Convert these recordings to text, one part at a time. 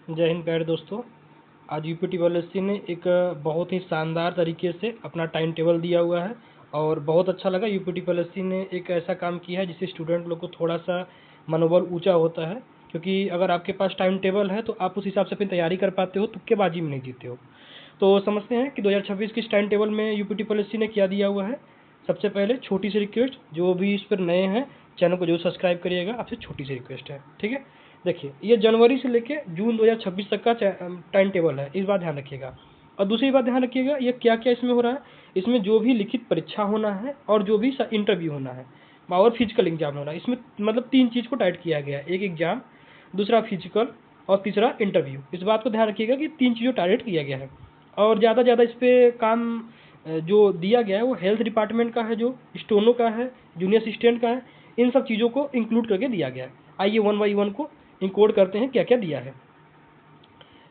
जय हिंद प्यारे दोस्तों। आज यूपीटी पॉलिसी ने एक बहुत ही शानदार तरीके से अपना टाइम टेबल दिया हुआ है और बहुत अच्छा लगा। यूपीटी पॉलिसी ने एक ऐसा काम किया है जिससे स्टूडेंट लोग को थोड़ा सा मनोबल ऊंचा होता है, क्योंकि अगर आपके पास टाइम टेबल है तो आप उस हिसाब से अपनी तैयारी कर पाते हो, तुक्केबाजी में नहीं जीते हो। तो समझते हैं कि 2026 की टाइम टेबल में यूपीटी पॉलिसी ने क्या दिया हुआ है। सबसे पहले छोटी सी रिक्वेस्ट, जो भी इस पर नए हैं चैनल को जरूर सब्सक्राइब करिएगा, आपसे छोटी सी रिक्वेस्ट है, ठीक है। देखिए, ये जनवरी से लेके जून 2026 तक का टाइम टेबल है, इस बात ध्यान रखिएगा। और दूसरी बात ध्यान रखिएगा, ये क्या क्या इसमें हो रहा है। इसमें जो भी लिखित परीक्षा होना है और जो भी इंटरव्यू होना है और फिजिकल एग्जाम होना है, इसमें मतलब 3 चीज़ को टाइट किया गया है। एक एग्जाम, दूसरा फिजिकल और तीसरा इंटरव्यू। इस बात को ध्यान रखिएगा कि 3 चीज़ों टारगेट किया गया है। और ज़्यादा ज़्यादा इस पर काम जो दिया गया है वो हेल्थ डिपार्टमेंट का है, जो स्टोनो का है, जूनियर असिस्टेंट का है, इन सब चीज़ों को इंक्लूड करके दिया गया है। आइए वन बाई वन को इंकोड करते हैं क्या क्या दिया है।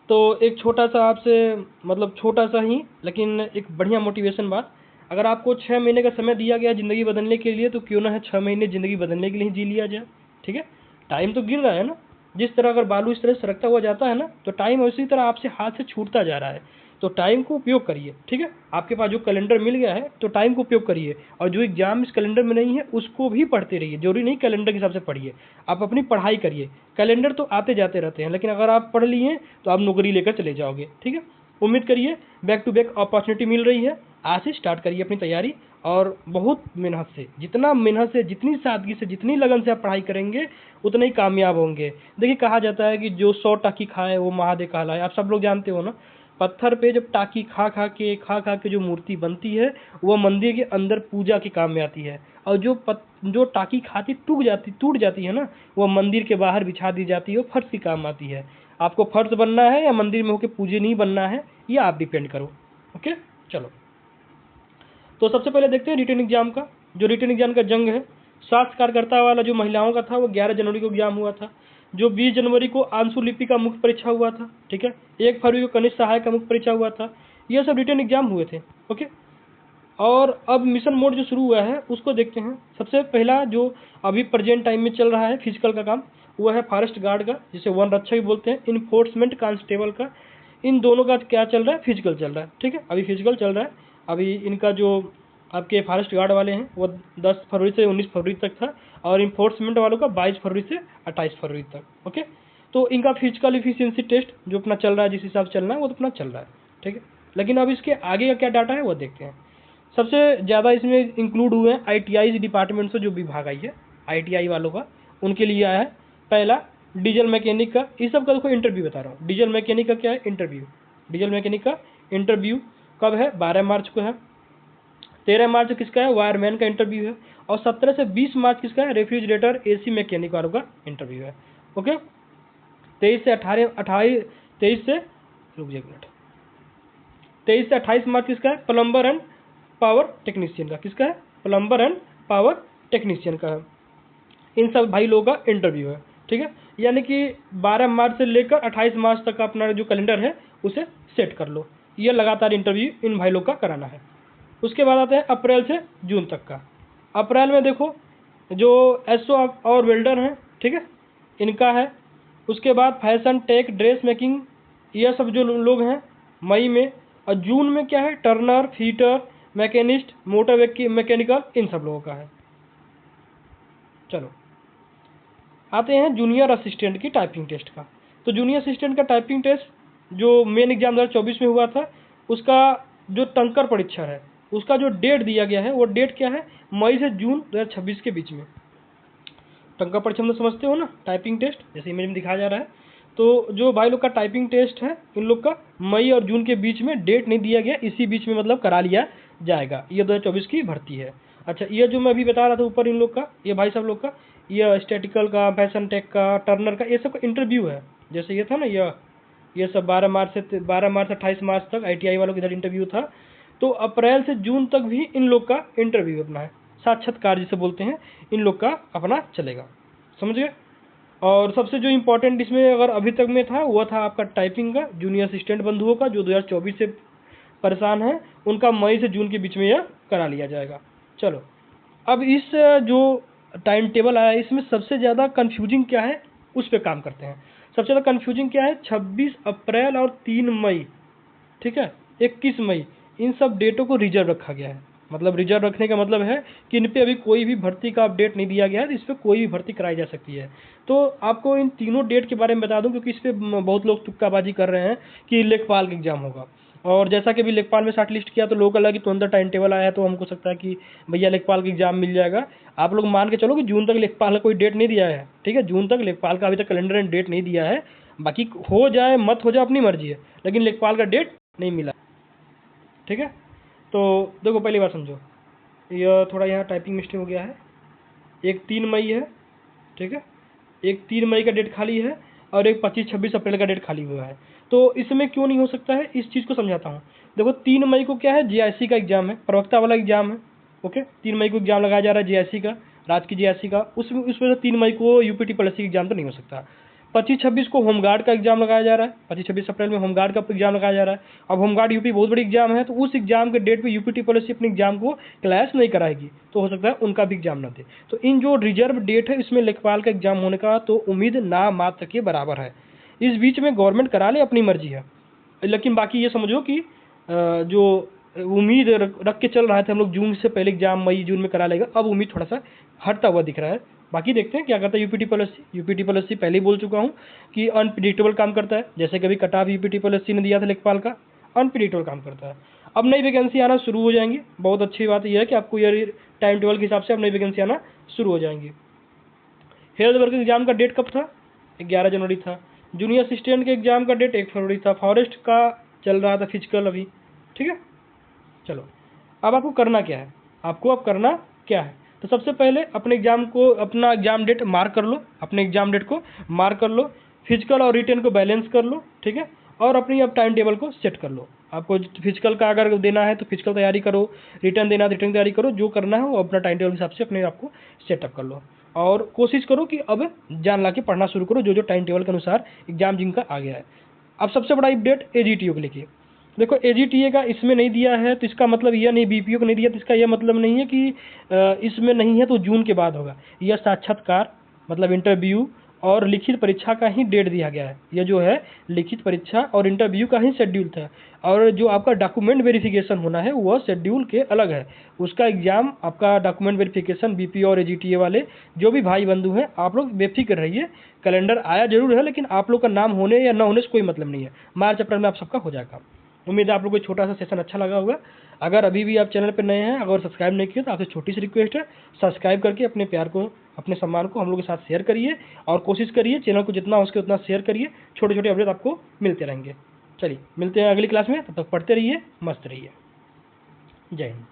तो एक छोटा सा आपसे, मतलब छोटा सा ही लेकिन एक बढ़िया मोटिवेशन बात, अगर आपको 6 महीने का समय दिया गया ज़िंदगी बदलने के लिए, तो क्यों ना है 6 महीने ज़िंदगी बदलने के लिए जी लिया जाए, ठीक है। टाइम तो गिर रहा है ना, जिस तरह अगर बालू इस तरह से सरकता हुआ जाता है ना, तो टाइम उसी तरह आपसे हाथ से छूटता जा रहा है। तो टाइम को उपयोग करिए, ठीक है। आपके पास जो कैलेंडर मिल गया है तो टाइम को उपयोग करिए, और जो एग्जाम इस कैलेंडर में नहीं है उसको भी पढ़ते रहिए। जरूरी नहीं कैलेंडर के हिसाब से पढ़िए, आप अपनी पढ़ाई करिए। कैलेंडर तो आते जाते रहते हैं, लेकिन अगर आप पढ़ लिए तो आप नौकरी लेकर चले जाओगे, ठीक है। उम्मीद करिए बैक टू बैक अपॉर्चुनिटी मिल रही है। आज से स्टार्ट करिए अपनी तैयारी, और बहुत मेहनत से, जितना मेहनत से, जितनी सादगी से, जितनी लगन से आप पढ़ाई करेंगे उतने ही कामयाब होंगे। देखिए, कहा जाता है कि जो 100 टाकी खाए वो महादेव कहलाए। आप सब लोग जानते हो ना, पत्थर पे जब टाकी खा खा के जो मूर्ति बनती है वो मंदिर के अंदर पूजा के काम में आती है। और जो टाकी खाती टूट जाती है ना, वो मंदिर के बाहर बिछा दी जाती है, वो फर्श की काम आती है। आपको फर्श बनना है या मंदिर में होकर पूजे नहीं बनना है, ये आप डिपेंड करो। ओके, चलो। तो सबसे पहले देखते हैं रिटन एग्जाम का। जो रिटन एग्जाम का जंग है, स्वास्थ्य कार्यकर्ता वाला जो महिलाओं का था वो 11 जनवरी को एग्जाम हुआ था। जो 20 जनवरी को आंसू लिपि का मुख्य परीक्षा हुआ था, ठीक है। 1 फरवरी को कनिष्ठ सहायक का मुख्य परीक्षा हुआ था। ये सब रिटन एग्जाम हुए थे, ओके। और अब मिशन मोड जो शुरू हुआ है उसको देखते हैं। सबसे पहला जो अभी प्रेजेंट टाइम में चल रहा है फिजिकल का काम, वो है फॉरेस्ट गार्ड का, जिसे वन रक्षक भी बोलते हैं, इन्फोर्समेंट कांस्टेबल का। इन दोनों का क्या चल रहा है, फिजिकल चल रहा है, ठीक है। अभी फिजिकल चल रहा है। अभी इनका जो आपके फॉरेस्ट गार्ड वाले हैं वो 10 फरवरी से 19 फरवरी तक था, और इन्फोर्समेंट वालों का 22 फरवरी से 28 फरवरी तक, ओके। तो इनका फिजिकल इफिशियंसी टेस्ट जो अपना चल रहा है, जिस हिसाब से चलना है वो तो अपना चल रहा है, ठीक है। लेकिन अब इसके आगे का क्या डाटा है वो देखते हैं। सबसे ज़्यादा इसमें इंक्लूड हुए हैं ITI डिपार्टमेंट से जो विभाग आई है, ITI वालों का, उनके लिए आया है। पहला डीजल मैकेनिक का, इस सब का देखो इंटरव्यू बता रहा हूँ। डीजल मैकेनिक का क्या है, इंटरव्यू। डीजल मैकेनिक का इंटरव्यू कब है, 12 मार्च को है। 13 मार्च किसका है, वायरमैन का इंटरव्यू है। और 17 से 20 मार्च किसका है, रेफ्रिजरेटर AC मैकेनिक वालों का इंटरव्यू है, ओके। 23 से 28 23 से रुक जाइए एक मिनट, 23 से 28 मार्च किसका है, प्लम्बर एंड पावर टेक्नीशियन का। किसका है, प्लम्बर एंड पावर टेक्नीशियन का है। इन सब भाई लोगों का इंटरव्यू है, ठीक है। यानी कि 12 मार्च से लेकर 28 मार्च तक का अपना जो कैलेंडर है उसे सेट कर लो। ये लगातार इंटरव्यू इन भाई लोग का कराना है। उसके बाद आते हैं अप्रैल से जून तक का। अप्रैल में देखो जो SO और वेल्डर हैं, ठीक है, इनका है। उसके बाद फैशन टेक, ड्रेस मेकिंग, ये सब जो लोग हैं मई में। और जून में क्या है, turner, fitter, machinist, motor mechanical, इन सब लोगों का है। चलो आते हैं जूनियर असिस्टेंट की टाइपिंग टेस्ट का। तो जूनियर असिस्टेंट का टाइपिंग टेस्ट जो मेन एग्जाम 2024 में हुआ था, उसका जो टंकर परीक्षा है उसका जो डेट दिया गया है वो डेट क्या है, मई से जून 2026 के बीच में। टंकर परीक्षा में समझते हो ना, टाइपिंग टेस्ट जैसे इमेज में दिखाया जा रहा है। तो जो भाई लोग का टाइपिंग टेस्ट है, इन लोग का मई और जून के बीच में, डेट नहीं दिया गया, इसी बीच में मतलब करा लिया जाएगा। ये 2024 की भर्ती है। अच्छा, ये जो मैं अभी बता रहा था ऊपर इन लोग का, ये भाई सब लोग का, ये स्टैटिकल का, फैशन टेक का, टर्नर का, ये सब का इंटरव्यू है। जैसे ये था ना, ये सब 12 मार्च से 28 मार्च तक ITI वालों का इधर इंटरव्यू था। तो अप्रैल से जून तक भी इन लोग का इंटरव्यू अपना है, साक्षात्कार जिसे बोलते हैं, इन लोग का अपना चलेगा, समझ गए। और सबसे जो इम्पोर्टेंट इसमें अगर अभी तक में था वो था आपका टाइपिंग का, जूनियर असिस्टेंट बंधुओं का जो 2024 से परेशान है, उनका मई से जून के बीच में यह करा लिया जाएगा। चलो, अब इस जो टाइम टेबल आया है इसमें सबसे ज़्यादा कन्फ्यूजिंग क्या है उस पर काम करते हैं। सबसे ज़्यादा कन्फ्यूजिंग क्या है, 26 अप्रैल और 3 मई, ठीक है, 21 मई, इन सब डेटों को रिजर्व रखा गया है। मतलब रिजर्व रखने का मतलब है कि इन पे अभी कोई भी भर्ती का अपडेट नहीं दिया गया है, तो इस पर कोई भी भर्ती कराई जा सकती है। तो आपको इन तीनों डेट के बारे में बता दूं, क्योंकि इस पर बहुत लोग तुक्काबाजी कर रहे हैं कि लेखपाल का एग्जाम होगा। और जैसा कि अभी लेखपाल में शॉर्ट लिस्ट किया तो लोग अलग ही तुरंत टाइम टेबल आया, तो हमको सकता है कि भैया लेखपाल का एग्जाम मिल जाएगा। आप लोग मान के चलो कि जून तक लेखपाल का कोई डेट नहीं दिया है, ठीक है, जून तक लेखपाल का अभी तक कैलेंडर में डेट नहीं दिया है। बाकी हो जाए मत हो जाए अपनी मर्जी है, लेकिन लेखपाल का डेट नहीं मिला, ठीक है। तो देखो पहली बात समझो, यह थोड़ा यहाँ टाइपिंग मिस्टेक हो गया है। एक 3 मई है, ठीक है, एक 3 मई का डेट खाली है और एक 25-26 अप्रैल का डेट खाली हुआ है। तो इसमें क्यों नहीं हो सकता है, इस चीज़ को समझाता हूँ। देखो 3 मई को क्या है, जीआईसी का एग्जाम है, प्रवक्ता वाला एग्जाम है। ओके, 3 मई को एग्जाम लगाया जा रहा है जीआईसी का, राज्य की जीआईसी का। उसमें 3 मई को यूपीटी पॉलिसी एग्जाम तो नहीं हो सकता। 25-26 को होमगार्ड का एग्जाम लगाया जा रहा है, 25-26 अप्रैल में होमगार्ड का एग्जाम लगाया जा रहा है। अब होमगार्ड यूपी बहुत बड़ी एग्जाम है, तो उस एग्जाम के डेट पे यूपीटी पॉलिसी अपने एग्जाम को क्लैश नहीं कराएगी, तो हो सकता है उनका भी एग्जाम ना दे। तो इन जो रिजर्व डेट है इसमें लेखपाल का एग्जाम होने का तो उम्मीद ना मात्र के बराबर है। इस बीच में गवर्नमेंट करा ले, अपनी मर्जी है। लेकिन बाकी ये समझो कि जो उम्मीद रख के चल रहा था हम लोग जून से पहले एग्जाम मई जून में करा लेगा, अब उम्मीद थोड़ा सा हटता हुआ दिख रहा है। बाकी देखते हैं क्या करता है यूपीटी पॉलिसी। यूपीटी पॉलिसी पहले ही बोल चुका हूँ कि अनप्रिडिक्टेबल काम करता है, जैसे कभी कट ऑफ यूपीटी पॉलिसी ने दिया था लेखपाल का, अनप्रिडिक्टेबल काम करता है। अब नई वैकेंसी आना शुरू हो जाएंगी। बहुत अच्छी बात यह है कि आपको ये टाइम टेबल के हिसाब से अब नई वैकेंसी आना शुरू हो जाएंगी। हेल्थ वर्कर एग्जाम का डेट कब था, 11 जनवरी था। जूनियर असिस्टेंट के एग्जाम का डेट 1 फरवरी था। फॉरेस्ट का चल रहा था फिजिकल अभी, ठीक है। चलो अब आपको करना क्या है, आपको अब करना क्या है, तो सबसे पहले अपने एग्जाम को, अपना एग्जाम डेट मार्क कर लो, अपने एग्जाम डेट को मार्क कर लो, फिजिकल और रिटन को बैलेंस कर लो, ठीक है। और अपनी अब टाइम टेबल को सेट कर लो। आपको फिजिकल का अगर देना है तो फिजिकल तैयारी करो, रिटर्न देना है तो रिटर्न तैयारी करो, जो करना है वो अपना टाइम टेबल के हिसाब से अपने आप को सेटअप कर लो। और कोशिश करो कि अब जान ला के पढ़ना शुरू करो, जो जो टाइम टेबल के अनुसार एग्जाम जिनका आ गया है। अब सबसे बड़ा अपडेट एजीटीओ को लेके, देखो एजीटीए का इसमें नहीं दिया है तो इसका मतलब यह नहीं, बीपीओ को नहीं दिया तो इसका यह मतलब नहीं है कि इसमें नहीं है तो जून के बाद होगा। यह साक्षात्कार मतलब इंटरव्यू और लिखित परीक्षा का ही डेट दिया गया है। यह जो है लिखित परीक्षा और इंटरव्यू का ही शेड्यूल था, और जो आपका डॉक्यूमेंट वेरिफिकेशन होना है वह शेड्यूल के अलग है। उसका एग्जाम आपका डॉक्यूमेंट वेरिफिकेशन बीपीओ और एजीटीए वाले जो भी भाई बंधु हैं, आप लोग बेफिक्र रहिए। कैलेंडर आया जरूर है, लेकिन आप लोग का नाम होने या न होने से कोई मतलब नहीं है। मार्च अप्रैल में आप सबका हो जाएगा। उम्मीद है आप लोगों को छोटा सा सेशन अच्छा लगा होगा। अगर अभी भी आप चैनल पर नए हैं, अगर सब्सक्राइब नहीं किए तो आपसे छोटी सी रिक्वेस्ट है, सब्सक्राइब करके अपने प्यार को, अपने सम्मान को हम लोग के साथ शेयर करिए, और कोशिश करिए चैनल को जितना हो सके उतना शेयर करिए। छोटे छोटे अपडेट आपको मिलते रहेंगे। चलिए मिलते हैं अगली क्लास में, तब तक पढ़ते रहिए, मस्त रहिए। जय हिंद।